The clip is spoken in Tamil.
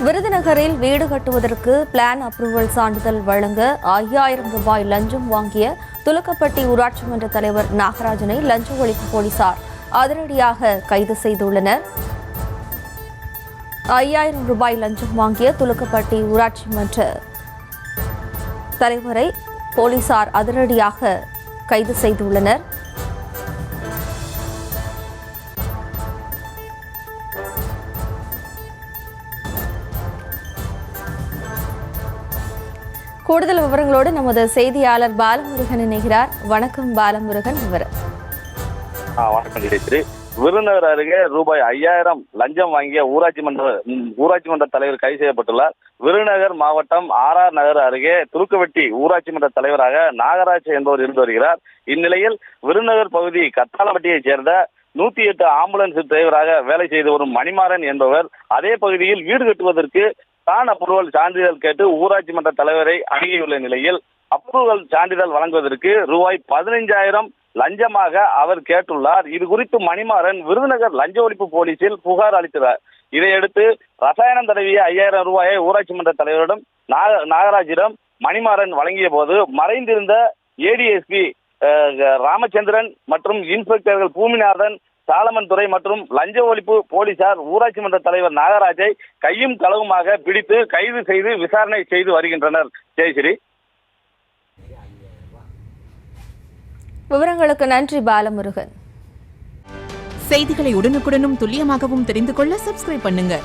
விருதுநகரில் வீடு கட்டுவதற்கு பிளான் அப்ரூவல் சான்றிதழ் வழங்க 5000 ரூபாய் லஞ்சம் வாங்கிய துலுக்கப்பட்டி ஊராட்சி மன்ற தலைவர் நாகராஜனை லஞ்ச ஒழிப்பு போலீசார் அதிரடியாக கைது செய்துள்ளனர். 5000 ரூபாய் லஞ்சம் வாங்கிய துலுக்கப்பட்டி ஊராட்சி மன்ற தலைவரை போலீசார் அதிரடியாக கைது செய்துள்ளனர். கூடுதல் விவரங்களோடு நமது செய்தியாளர் பாலமுருகன் இணைகிறார். வணக்கம் பாலமுருகன். வணக்கம் ஜெயஸ்ரீ. விருதுநகர் அருகே ரூபாய் 5000 லஞ்சம் வாங்கிய ஊராட்சி மன்ற தலைவர் கைது செய்யப்பட்டுள்ளார். விருதுநகர் மாவட்டம் RR நகர் அருகே துலுக்கவெட்டி ஊராட்சி மன்ற தலைவராக நாகராஜ் என்பவர் இருந்து வருகிறார். இந்நிலையில் விருதுநகர் பகுதி கத்தாலப்பட்டியைச் சேர்ந்த 108 ஆம்புலன்ஸ் டிரைவராக வேலை செய்து வரும் மணிமாறன் என்பவர் அதே பகுதியில் வீடு கட்டுவதற்கு பிளான் அப்ரூவல் சான்றிதழ் கேட்டு ஊராட்சி மன்ற தலைவரை அணுகியுள்ள நிலையில் அப்ரூவல் சான்றிதழ் வழங்குவதற்கு ரூபாய் 15000 லஞ்சமாக அவர் கேட்டுள்ளார். இது குறித்து மணிமாறன் விருதுநகர் லஞ்ச ஒழிப்பு போலீசில் புகார் அளித்தார். இதையடுத்து ரசாயனம் தடவிய 5000 ரூபாயை ஊராட்சி மன்ற தலைவரிடம் நாகராஜிடம் மணிமாறன் வழங்கிய போது மறைந்திருந்த ADSP ராமச்சந்திரன் மற்றும் இன்ஸ்பெக்டர்கள் பூமிநாதன், சாலமன் துறை மற்றும் லஞ்ச ஒழிப்பு போலீசார் ஊராட்சி மன்ற தலைவர் நாகராஜை கையும் களவுமாக பிடித்து கைது செய்து விசாரணை செய்து வருகின்றனர். ஜெயஸ்ரீ, விவரங்களுக்கு நன்றி பாலமுருகன். செய்திகளை உடனுக்குடனும் துல்லியமாகவும் தெரிந்து கொள்ள சப்ஸ்கிரைப் பண்ணுங்க.